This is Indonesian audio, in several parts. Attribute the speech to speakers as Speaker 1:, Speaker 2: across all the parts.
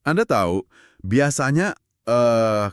Speaker 1: Anda tahu, biasanya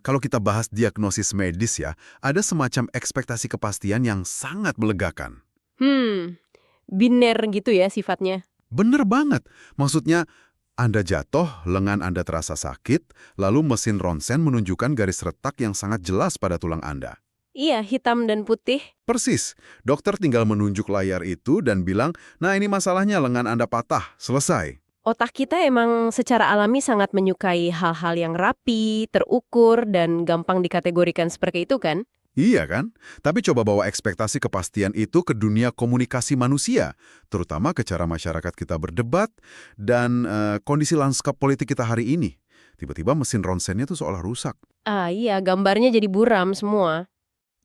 Speaker 1: kalau kita bahas diagnosis medis ya, ada semacam ekspektasi kepastian yang sangat melegakan.
Speaker 2: Hmm, biner gitu ya sifatnya.
Speaker 1: Bener banget. Maksudnya, Anda jatuh, lengan Anda terasa sakit, lalu mesin ronsen menunjukkan garis retak yang sangat jelas pada tulang Anda.
Speaker 2: Iya, hitam dan putih.
Speaker 1: Persis, dokter tinggal menunjuk layar itu dan bilang, nah ini masalahnya lengan Anda patah, selesai.
Speaker 2: Otak kita emang secara alami sangat menyukai hal-hal yang rapi, terukur, dan gampang dikategorikan seperti itu kan?
Speaker 1: Iya kan? Tapi coba bawa ekspektasi kepastian itu ke dunia komunikasi manusia, terutama ke cara masyarakat kita berdebat dan kondisi lanskap politik kita hari ini. Tiba-tiba mesin ronsennya tuh seolah rusak.
Speaker 2: Ah iya, gambarnya jadi buram semua.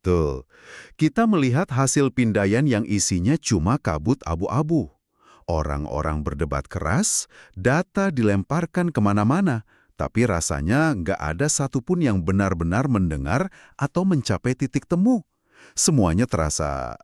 Speaker 1: Tuh, kita melihat hasil pindaian yang isinya cuma kabut abu-abu. Orang-orang berdebat keras, data dilemparkan kemana-mana, tapi rasanya nggak ada satupun yang benar-benar mendengar atau mencapai titik temu. Semuanya terasa,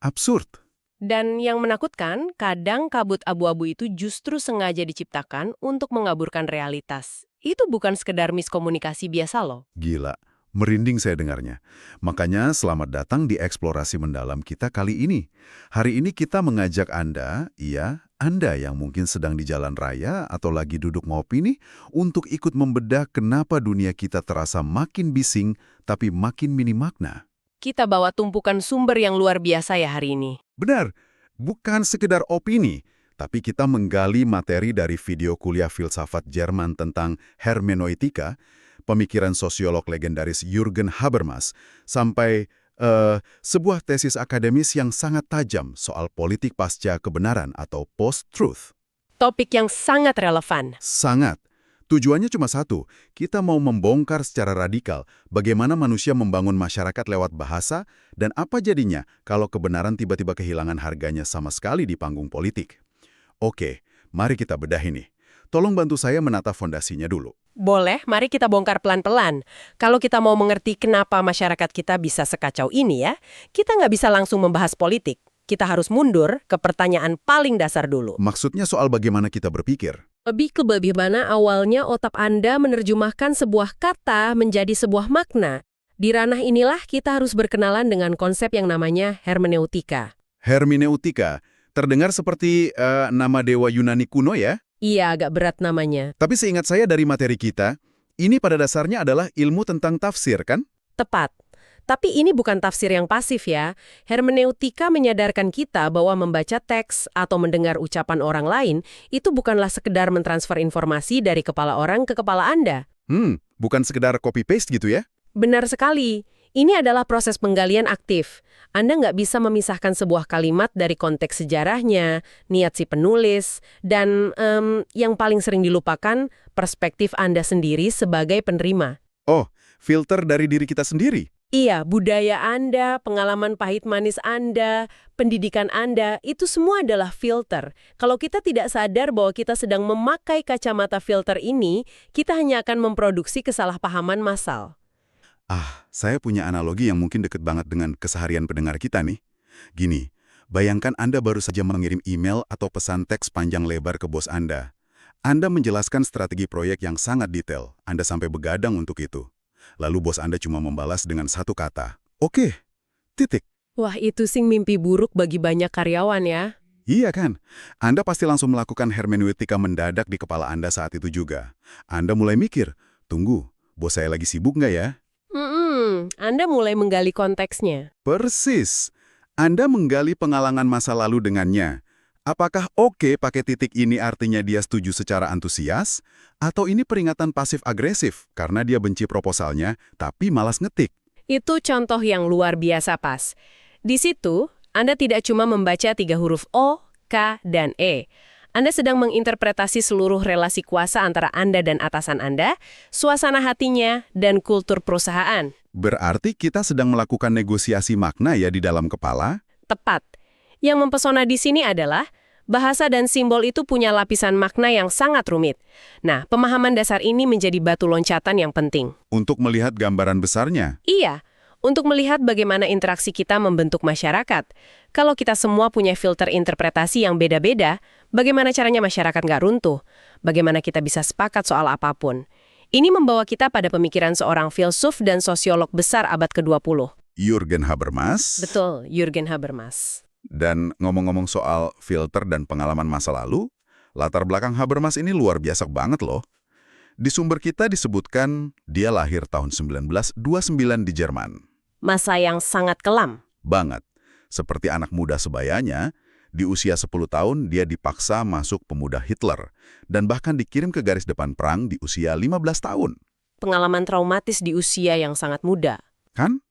Speaker 1: absurd.
Speaker 2: Dan yang menakutkan, kadang kabut abu-abu itu justru sengaja diciptakan untuk mengaburkan realitas. Itu bukan sekedar miskomunikasi biasa loh.
Speaker 1: Gila, merinding saya dengarnya. Makanya selamat datang di eksplorasi mendalam kita kali ini. Hari ini kita mengajak Anda, iya, Anda yang mungkin sedang di jalan raya atau lagi duduk ngopi nih, untuk ikut membedah kenapa dunia kita terasa makin bising tapi makin minim makna.
Speaker 2: Kita bawa tumpukan sumber yang luar biasa ya hari ini.
Speaker 1: Benar, bukan sekedar opini, tapi kita menggali materi dari video kuliah filsafat Jerman tentang hermeneutika, pemikiran sosiolog legendaris Jürgen Habermas, sampai sebuah tesis akademis yang sangat tajam soal politik pasca kebenaran atau post-truth.
Speaker 2: Topik yang sangat relevan.
Speaker 1: Sangat. Tujuannya cuma satu, kita mau membongkar secara radikal bagaimana manusia membangun masyarakat lewat bahasa dan apa jadinya kalau kebenaran tiba-tiba kehilangan harganya sama sekali di panggung politik. Oke, mari kita bedah ini. Tolong bantu saya menata fondasinya dulu.
Speaker 2: Boleh, mari kita bongkar pelan-pelan. Kalau kita mau mengerti kenapa masyarakat kita bisa sekacau ini ya, kita nggak bisa langsung membahas politik. Kita harus mundur ke pertanyaan paling dasar dulu.
Speaker 1: Maksudnya soal bagaimana kita berpikir.
Speaker 2: Lebih ke bagaimana awalnya otak Anda menerjemahkan sebuah kata menjadi sebuah makna. Di ranah inilah kita harus berkenalan dengan konsep yang namanya hermeneutika.
Speaker 1: Hermeneutika, terdengar seperti nama dewa Yunani kuno ya?
Speaker 2: Iya, agak berat namanya.
Speaker 1: Tapi seingat saya dari materi kita, ini pada dasarnya adalah ilmu tentang tafsir, kan?
Speaker 2: Tepat. Tapi ini bukan tafsir yang pasif ya. Hermeneutika menyadarkan kita bahwa membaca teks atau mendengar ucapan orang lain itu bukanlah sekedar mentransfer informasi dari kepala orang ke kepala Anda.
Speaker 1: Bukan sekedar copy-paste gitu ya?
Speaker 2: Benar sekali. Ini adalah proses penggalian aktif. Anda nggak bisa memisahkan sebuah kalimat dari konteks sejarahnya, niat si penulis, dan yang paling sering dilupakan, perspektif Anda sendiri sebagai penerima.
Speaker 1: Oh, filter dari diri kita sendiri?
Speaker 2: Iya, budaya Anda, pengalaman pahit manis Anda, pendidikan Anda, itu semua adalah filter. Kalau kita tidak sadar bahwa kita sedang memakai kacamata filter ini, kita hanya akan memproduksi kesalahpahaman massal.
Speaker 1: Saya punya analogi yang mungkin deket banget dengan keseharian pendengar kita nih. Gini, bayangkan Anda baru saja mengirim email atau pesan teks panjang lebar ke bos Anda. Anda menjelaskan strategi proyek yang sangat detail, Anda sampai begadang untuk itu. Lalu bos Anda cuma membalas dengan satu kata, "Oke, titik."
Speaker 2: Wah, itu sing mimpi buruk bagi banyak karyawan ya.
Speaker 1: Iya kan? Anda pasti langsung melakukan hermeneutika mendadak di kepala Anda saat itu juga. Anda mulai mikir, tunggu, bos saya lagi sibuk nggak ya?
Speaker 2: Anda mulai menggali konteksnya.
Speaker 1: Persis. Anda menggali pengalaman masa lalu dengannya. Apakah oke pakai titik ini artinya dia setuju secara antusias? Atau ini peringatan pasif-agresif karena dia benci proposalnya tapi malas ngetik?
Speaker 2: Itu contoh yang luar biasa pas. Di situ, Anda tidak cuma membaca 3 huruf O, K, dan E. Anda sedang menginterpretasi seluruh relasi kuasa antara Anda dan atasan Anda, suasana hatinya, dan kultur perusahaan.
Speaker 1: Berarti kita sedang melakukan negosiasi makna ya di dalam kepala?
Speaker 2: Tepat. Yang mempesona di sini adalah bahasa dan simbol itu punya lapisan makna yang sangat rumit. Nah, pemahaman dasar ini menjadi batu loncatan yang penting.
Speaker 1: Untuk melihat gambaran besarnya?
Speaker 2: Iya, untuk melihat bagaimana interaksi kita membentuk masyarakat. Kalau kita semua punya filter interpretasi yang beda-beda, bagaimana caranya masyarakat nggak runtuh? Bagaimana kita bisa sepakat soal apapun? Ini membawa kita pada pemikiran seorang filsuf dan sosiolog besar abad ke-20.
Speaker 1: Jürgen Habermas.
Speaker 2: Betul, Jürgen Habermas.
Speaker 1: Dan ngomong-ngomong soal filter dan pengalaman masa lalu, latar belakang Habermas ini luar biasa banget loh. Di sumber kita disebutkan dia lahir tahun 1929 di Jerman.
Speaker 2: Masa yang sangat kelam.
Speaker 1: Banget. Seperti anak muda sebayanya, di usia 10 tahun dia dipaksa masuk pemuda Hitler dan bahkan dikirim ke garis depan perang di usia 15 tahun.
Speaker 2: Pengalaman traumatis di usia yang sangat muda.
Speaker 1: Kan?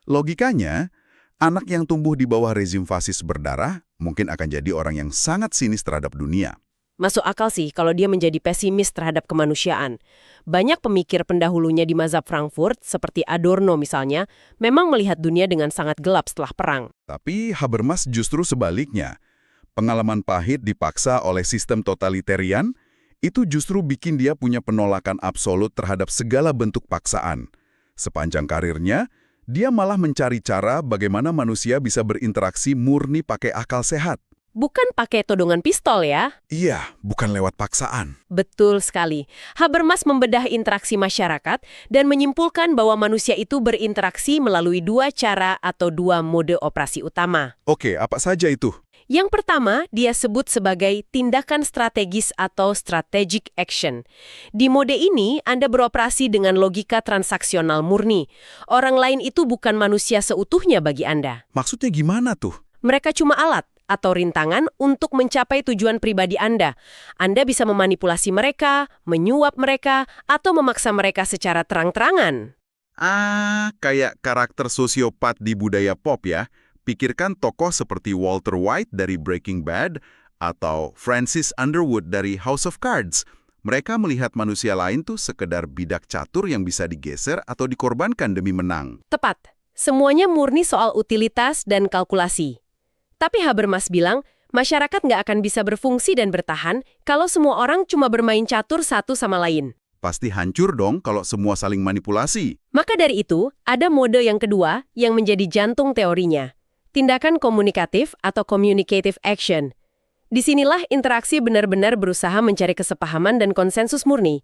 Speaker 1: Logikanya, anak yang tumbuh di bawah rezim fasis berdarah mungkin akan jadi orang yang sangat sinis terhadap dunia.
Speaker 2: Masuk akal sih kalau dia menjadi pesimis terhadap kemanusiaan. Banyak pemikir pendahulunya di mazhab Frankfurt, seperti Adorno misalnya, memang melihat dunia dengan sangat gelap setelah perang.
Speaker 1: Tapi Habermas justru sebaliknya. Pengalaman pahit dipaksa oleh sistem totalitarian, itu justru bikin dia punya penolakan absolut terhadap segala bentuk paksaan. Sepanjang karirnya, dia malah mencari cara bagaimana manusia bisa berinteraksi murni pakai akal sehat.
Speaker 2: Bukan pakai todongan pistol ya.
Speaker 1: Iya, bukan lewat paksaan.
Speaker 2: Betul sekali. Habermas membedah interaksi masyarakat dan menyimpulkan bahwa manusia itu berinteraksi melalui dua cara atau dua mode operasi utama.
Speaker 1: Oke, apa saja itu?
Speaker 2: Yang pertama, dia sebut sebagai tindakan strategis atau strategic action. Di mode ini, Anda beroperasi dengan logika transaksional murni. Orang lain itu bukan manusia seutuhnya bagi Anda.
Speaker 1: Maksudnya gimana tuh?
Speaker 2: Mereka cuma alat atau rintangan untuk mencapai tujuan pribadi Anda. Anda bisa memanipulasi mereka, menyuap mereka, atau memaksa mereka secara terang-terangan.
Speaker 1: Kayak karakter sosiopat di budaya pop ya. Pikirkan tokoh seperti Walter White dari Breaking Bad atau Francis Underwood dari House of Cards. Mereka melihat manusia lain tuh sekedar bidak catur yang bisa digeser atau dikorbankan demi menang.
Speaker 2: Tepat. Semuanya murni soal utilitas dan kalkulasi. Tapi Habermas bilang, masyarakat nggak akan bisa berfungsi dan bertahan kalau semua orang cuma bermain catur satu sama lain.
Speaker 1: Pasti hancur dong kalau semua saling manipulasi.
Speaker 2: Maka dari itu, ada mode yang kedua yang menjadi jantung teorinya. Tindakan komunikatif atau communicative action. Disinilah interaksi benar-benar berusaha mencari kesepahaman dan konsensus murni.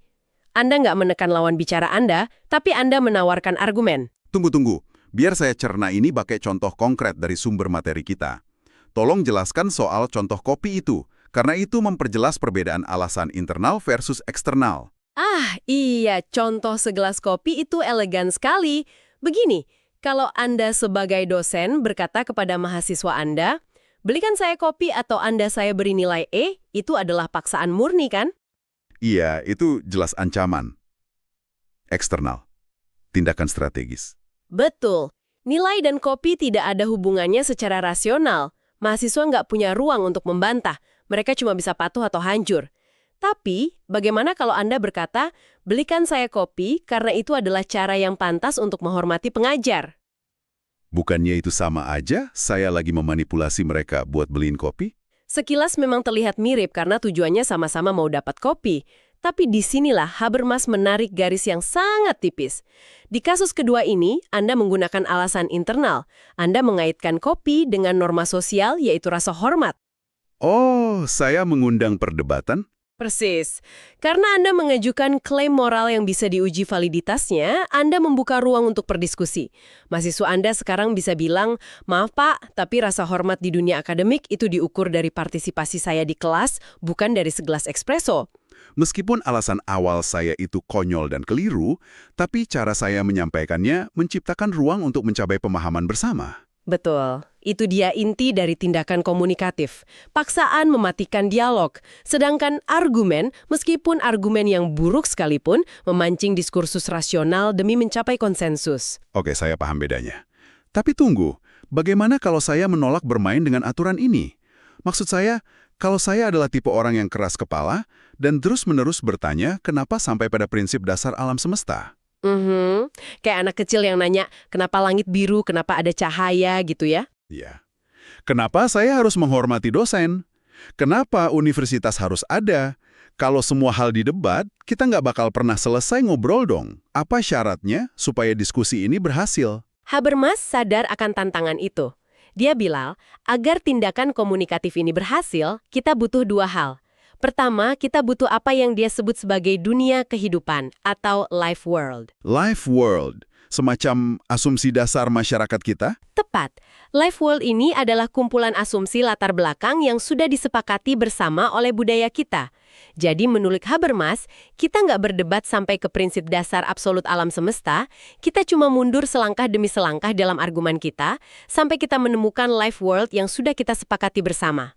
Speaker 2: Anda nggak menekan lawan bicara Anda, tapi Anda menawarkan argumen.
Speaker 1: Tunggu. Biar saya cerna ini pakai contoh konkret dari sumber materi kita. Tolong jelaskan soal contoh kopi itu, karena itu memperjelas perbedaan alasan internal versus eksternal.
Speaker 2: Iya, contoh segelas kopi itu elegan sekali. Begini, kalau Anda sebagai dosen berkata kepada mahasiswa Anda, belikan saya kopi atau Anda saya beri nilai E, itu adalah paksaan murni kan?
Speaker 1: Iya, itu jelas ancaman. Eksternal. Tindakan strategis.
Speaker 2: Betul. Nilai dan kopi tidak ada hubungannya secara rasional. Mahasiswa nggak punya ruang untuk membantah. Mereka cuma bisa patuh atau hancur. Tapi, bagaimana kalau Anda berkata, belikan saya kopi karena itu adalah cara yang pantas untuk menghormati pengajar?
Speaker 1: Bukannya itu sama aja saya lagi memanipulasi mereka buat beliin kopi?
Speaker 2: Sekilas memang terlihat mirip karena tujuannya sama-sama mau dapat kopi. Tapi disinilah Habermas menarik garis yang sangat tipis. Di kasus kedua ini, Anda menggunakan alasan internal. Anda mengaitkan kopi dengan norma sosial, yaitu rasa hormat.
Speaker 1: Oh, saya mengundang perdebatan?
Speaker 2: Persis. Karena Anda mengajukan klaim moral yang bisa diuji validitasnya, Anda membuka ruang untuk berdiskusi. Mahasiswa Anda sekarang bisa bilang, maaf Pak, tapi rasa hormat di dunia akademik itu diukur dari partisipasi saya di kelas, bukan dari segelas espresso.
Speaker 1: Meskipun alasan awal saya itu konyol dan keliru, tapi cara saya menyampaikannya menciptakan ruang untuk mencapai pemahaman bersama.
Speaker 2: Betul. Itu dia inti dari tindakan komunikatif. Paksaan mematikan dialog. Sedangkan argumen, meskipun argumen yang buruk sekalipun, memancing diskursus rasional demi mencapai konsensus.
Speaker 1: Oke, saya paham bedanya. Tapi tunggu, bagaimana kalau saya menolak bermain dengan aturan ini? Maksud saya, kalau saya adalah tipe orang yang keras kepala dan terus-menerus bertanya kenapa sampai pada prinsip dasar alam semesta.
Speaker 2: Kayak anak kecil yang nanya, kenapa langit biru, kenapa ada cahaya gitu ya?
Speaker 1: Iya. Kenapa saya harus menghormati dosen? Kenapa universitas harus ada? Kalau semua hal didebat, kita nggak bakal pernah selesai ngobrol dong. Apa syaratnya supaya diskusi ini berhasil?
Speaker 2: Habermas sadar akan tantangan itu. Dia bilang, agar tindakan komunikatif ini berhasil, kita butuh dua hal. Pertama, kita butuh apa yang dia sebut sebagai dunia kehidupan atau life world.
Speaker 1: Life world, semacam asumsi dasar masyarakat kita?
Speaker 2: Tepat. Life world ini adalah kumpulan asumsi latar belakang yang sudah disepakati bersama oleh budaya kita. Jadi menurut Habermas, kita nggak berdebat sampai ke prinsip dasar absolut alam semesta, kita cuma mundur selangkah demi selangkah dalam argumen kita, sampai kita menemukan life world yang sudah kita sepakati bersama.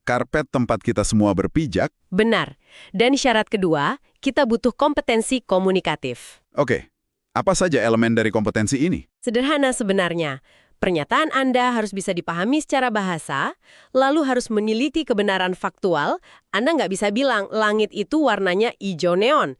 Speaker 1: Karpet tempat kita semua berpijak?
Speaker 2: Benar. Dan syarat kedua, kita butuh kompetensi komunikatif.
Speaker 1: Oke, apa saja elemen dari kompetensi ini?
Speaker 2: Sederhana sebenarnya. Pernyataan Anda harus bisa dipahami secara bahasa, lalu harus meneliti kebenaran faktual. Anda nggak bisa bilang langit itu warnanya hijau neon.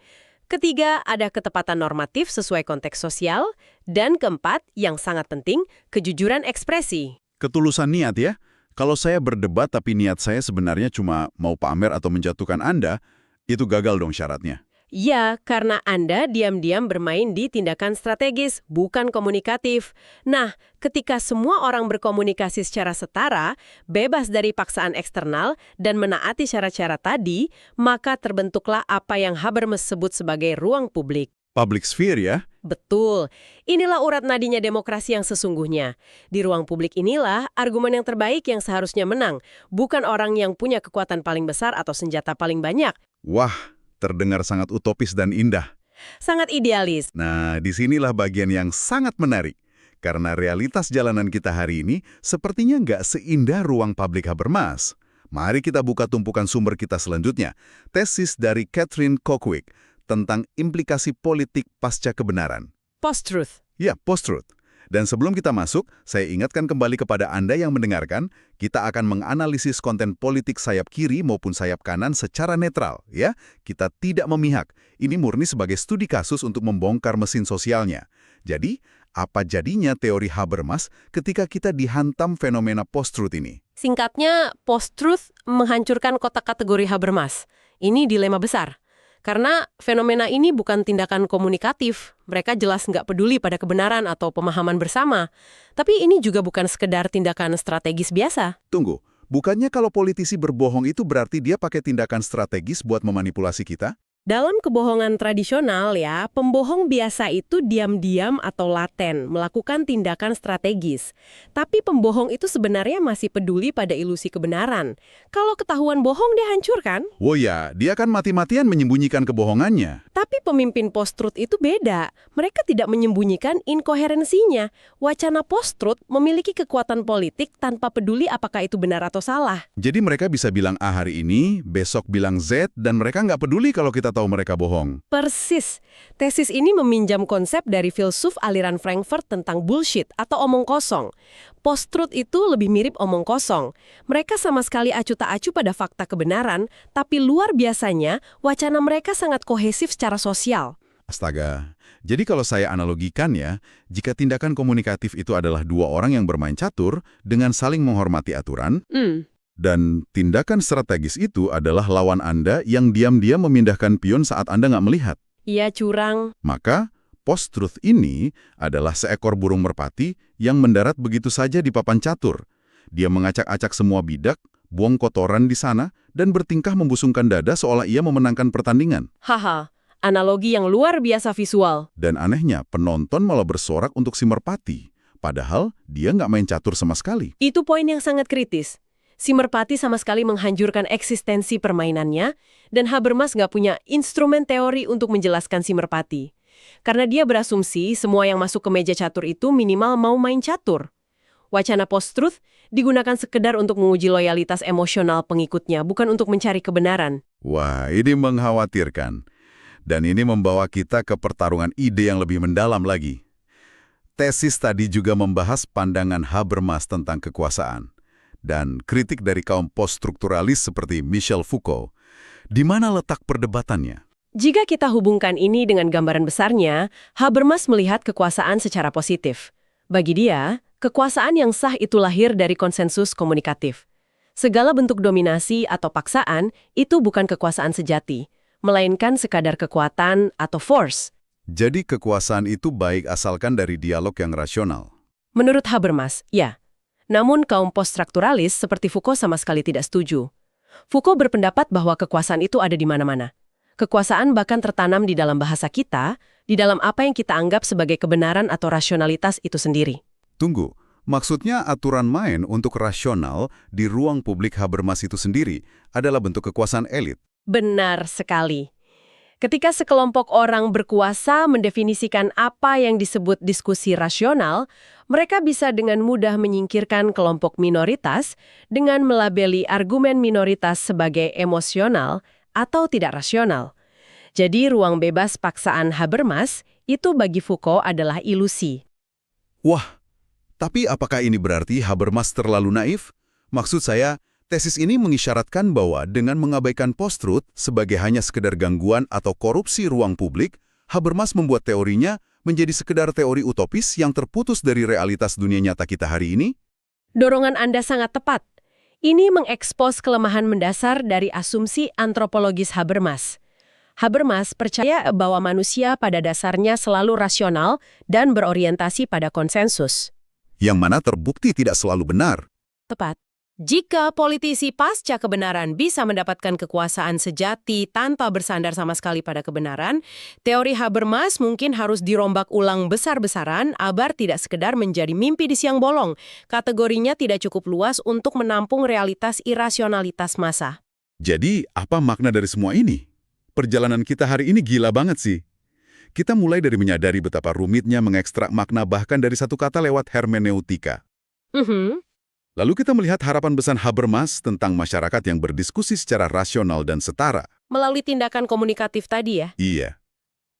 Speaker 2: Ketiga, ada ketepatan normatif sesuai konteks sosial. Dan keempat, yang sangat penting, kejujuran ekspresi.
Speaker 1: Ketulusan niat ya? Kalau saya berdebat tapi niat saya sebenarnya cuma mau pamer atau menjatuhkan Anda, itu gagal dong syaratnya.
Speaker 2: Ya, karena Anda diam-diam bermain di tindakan strategis, bukan komunikatif. Nah, ketika semua orang berkomunikasi secara setara, bebas dari paksaan eksternal, dan menaati syarat-syarat tadi, maka terbentuklah apa yang Habermas sebut sebagai ruang publik.
Speaker 1: Public sphere ya?
Speaker 2: Betul. Inilah urat nadinya demokrasi yang sesungguhnya. Di ruang publik inilah argumen yang terbaik yang seharusnya menang, bukan orang yang punya kekuatan paling besar atau senjata paling banyak.
Speaker 1: Wah, terdengar sangat utopis dan indah.
Speaker 2: Sangat idealis.
Speaker 1: Nah, disinilah bagian yang sangat menarik. Karena realitas jalanan kita hari ini sepertinya nggak seindah ruang publik Habermas. Mari kita buka tumpukan sumber kita selanjutnya. Tesis dari Catherine Cockwick tentang implikasi politik pasca kebenaran.
Speaker 2: Post-truth.
Speaker 1: Ya, post-truth. Dan sebelum kita masuk, saya ingatkan kembali kepada Anda yang mendengarkan, kita akan menganalisis konten politik sayap kiri maupun sayap kanan secara netral, ya. Kita tidak memihak. Ini murni sebagai studi kasus untuk membongkar mesin sosialnya. Jadi, apa jadinya teori Habermas ketika kita dihantam fenomena post-truth ini?
Speaker 2: Singkatnya, post-truth menghancurkan kotak kategori Habermas. Ini dilema besar. Karena fenomena ini bukan tindakan komunikatif, mereka jelas nggak peduli pada kebenaran atau pemahaman bersama. Tapi ini juga bukan sekedar tindakan strategis biasa.
Speaker 1: Tunggu, bukannya kalau politisi berbohong itu berarti dia pakai tindakan strategis buat memanipulasi kita?
Speaker 2: Dalam kebohongan tradisional ya, pembohong biasa itu diam-diam atau laten, melakukan tindakan strategis. Tapi pembohong itu sebenarnya masih peduli pada ilusi kebenaran. Kalau ketahuan bohong, dia hancurkan.
Speaker 1: Oh ya, dia kan mati-matian menyembunyikan kebohongannya.
Speaker 2: Tapi pemimpin post-truth itu beda. Mereka tidak menyembunyikan inkoherensinya. Wacana post-truth memiliki kekuatan politik tanpa peduli apakah itu benar atau salah.
Speaker 1: Jadi mereka bisa bilang A hari ini, besok bilang Z, dan mereka nggak peduli kalau kita tahu mereka bohong.
Speaker 2: Persis. Tesis ini meminjam konsep dari filsuf aliran Frankfurt tentang bullshit atau omong kosong. Post-truth itu lebih mirip omong kosong. Mereka sama sekali acuh tak acuh pada fakta kebenaran, tapi luar biasanya wacana mereka sangat kohesif secara sosial.
Speaker 1: Astaga. Jadi kalau saya analogikan ya, jika tindakan komunikatif itu adalah dua orang yang bermain catur dengan saling menghormati aturan, dan tindakan strategis itu adalah lawan Anda yang diam-diam memindahkan pion saat Anda nggak melihat.
Speaker 2: Iya, curang.
Speaker 1: Maka, post-truth ini adalah seekor burung merpati yang mendarat begitu saja di papan catur. Dia mengacak-acak semua bidak, buang kotoran di sana, dan bertingkah membusungkan dada seolah ia memenangkan pertandingan.
Speaker 2: Haha, analogi yang luar biasa visual.
Speaker 1: Dan anehnya, penonton malah bersorak untuk si merpati. Padahal, dia nggak main catur sama sekali.
Speaker 2: Itu poin yang sangat kritis. Si merpati sama sekali menghancurkan eksistensi permainannya, dan Habermas nggak punya instrumen teori untuk menjelaskan si merpati. Karena dia berasumsi semua yang masuk ke meja catur itu minimal mau main catur. Wacana post-truth digunakan sekedar untuk menguji loyalitas emosional pengikutnya, bukan untuk mencari kebenaran.
Speaker 1: Wah, ini mengkhawatirkan. Dan ini membawa kita ke pertarungan ide yang lebih mendalam lagi. Tesis tadi juga membahas pandangan Habermas tentang kekuasaan. Dan kritik dari kaum post-strukturalis seperti Michel Foucault. Di mana letak perdebatannya?
Speaker 2: Jika kita hubungkan ini dengan gambaran besarnya, Habermas melihat kekuasaan secara positif. Bagi dia, kekuasaan yang sah itu lahir dari konsensus komunikatif. Segala bentuk dominasi atau paksaan itu bukan kekuasaan sejati, melainkan sekadar kekuatan atau force.
Speaker 1: Jadi kekuasaan itu baik asalkan dari dialog yang rasional.
Speaker 2: Menurut Habermas, ya. Namun kaum poststrukturalis seperti Foucault sama sekali tidak setuju. Foucault berpendapat bahwa kekuasaan itu ada di mana-mana. Kekuasaan bahkan tertanam di dalam bahasa kita, di dalam apa yang kita anggap sebagai kebenaran atau rasionalitas itu sendiri.
Speaker 1: Tunggu, maksudnya aturan main untuk rasional di ruang publik Habermas itu sendiri adalah bentuk kekuasaan elit.
Speaker 2: Benar sekali. Ketika sekelompok orang berkuasa mendefinisikan apa yang disebut diskusi rasional, mereka bisa dengan mudah menyingkirkan kelompok minoritas dengan melabeli argumen minoritas sebagai emosional atau tidak rasional. Jadi ruang bebas paksaan Habermas itu bagi Foucault adalah ilusi.
Speaker 1: Wah, tapi apakah ini berarti Habermas terlalu naif? Maksud saya, tesis ini mengisyaratkan bahwa dengan mengabaikan post-truth sebagai hanya sekedar gangguan atau korupsi ruang publik, Habermas membuat teorinya menjadi sekedar teori utopis yang terputus dari realitas dunia nyata kita hari ini?
Speaker 2: Dorongan Anda sangat tepat. Ini mengekspos kelemahan mendasar dari asumsi antropologis Habermas. Habermas percaya bahwa manusia pada dasarnya selalu rasional dan berorientasi pada konsensus.
Speaker 1: Yang mana terbukti tidak selalu benar.
Speaker 2: Tepat. Jika politisi pasca kebenaran bisa mendapatkan kekuasaan sejati tanpa bersandar sama sekali pada kebenaran, teori Habermas mungkin harus dirombak ulang besar-besaran agar tidak sekedar menjadi mimpi di siang bolong. Kategorinya tidak cukup luas untuk menampung realitas irasionalitas massa.
Speaker 1: Jadi, apa makna dari semua ini? Perjalanan kita hari ini gila banget sih. Kita mulai dari menyadari betapa rumitnya mengekstrak makna bahkan dari satu kata lewat hermeneutika. Lalu kita melihat harapan besar Habermas tentang masyarakat yang berdiskusi secara rasional dan setara.
Speaker 2: Melalui tindakan komunikatif tadi ya?
Speaker 1: Iya.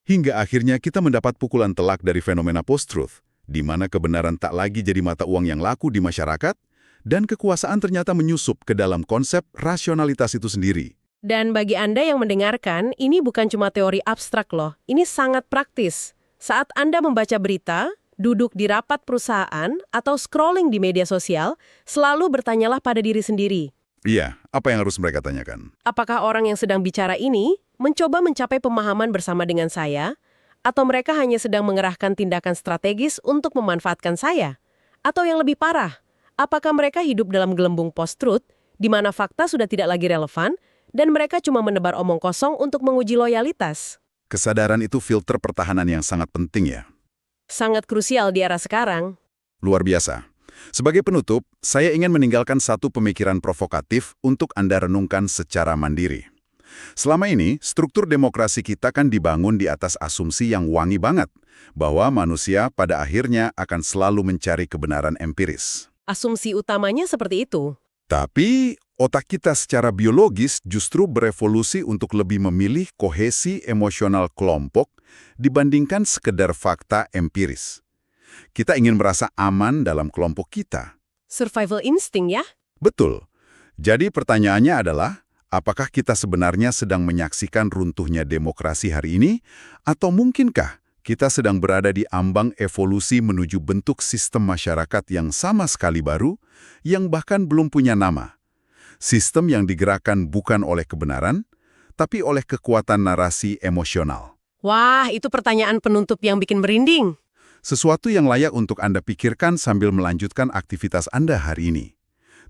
Speaker 1: Hingga akhirnya kita mendapat pukulan telak dari fenomena post-truth, di mana kebenaran tak lagi jadi mata uang yang laku di masyarakat, dan kekuasaan ternyata menyusup ke dalam konsep rasionalitas itu sendiri.
Speaker 2: Dan bagi Anda yang mendengarkan, ini bukan cuma teori abstrak loh. Ini sangat praktis. Saat Anda membaca berita, duduk di rapat perusahaan, atau scrolling di media sosial, selalu bertanyalah pada diri sendiri.
Speaker 1: Iya, apa yang harus mereka tanyakan?
Speaker 2: Apakah orang yang sedang bicara ini mencoba mencapai pemahaman bersama dengan saya? Atau mereka hanya sedang mengerahkan tindakan strategis untuk memanfaatkan saya? Atau yang lebih parah, apakah mereka hidup dalam gelembung post-truth, di mana fakta sudah tidak lagi relevan, dan mereka cuma menebar omong kosong untuk menguji loyalitas?
Speaker 1: Kesadaran itu filter pertahanan yang sangat penting ya.
Speaker 2: Sangat krusial di era sekarang.
Speaker 1: Luar biasa. Sebagai penutup, saya ingin meninggalkan satu pemikiran provokatif untuk Anda renungkan secara mandiri. Selama ini, struktur demokrasi kita kan dibangun di atas asumsi yang wangi banget, bahwa manusia pada akhirnya akan selalu mencari kebenaran empiris.
Speaker 2: Asumsi utamanya seperti itu.
Speaker 1: Tapi, otak kita secara biologis justru berevolusi untuk lebih memilih kohesi emosional kelompok dibandingkan sekedar fakta empiris. Kita ingin merasa aman dalam kelompok kita.
Speaker 2: Survival instinct ya?
Speaker 1: Betul. Jadi pertanyaannya adalah, apakah kita sebenarnya sedang menyaksikan runtuhnya demokrasi hari ini? Atau mungkinkah kita sedang berada di ambang evolusi menuju bentuk sistem masyarakat yang sama sekali baru, yang bahkan belum punya nama? Sistem yang digerakkan bukan oleh kebenaran, tapi oleh kekuatan narasi emosional.
Speaker 2: Wah, itu pertanyaan penutup yang bikin merinding.
Speaker 1: Sesuatu yang layak untuk Anda pikirkan sambil melanjutkan aktivitas Anda hari ini.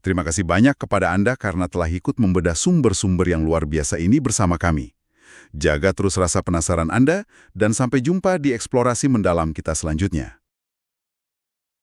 Speaker 1: Terima kasih banyak kepada Anda karena telah ikut membedah sumber-sumber yang luar biasa ini bersama kami. Jaga terus rasa penasaran Anda, dan sampai jumpa di eksplorasi mendalam kita selanjutnya.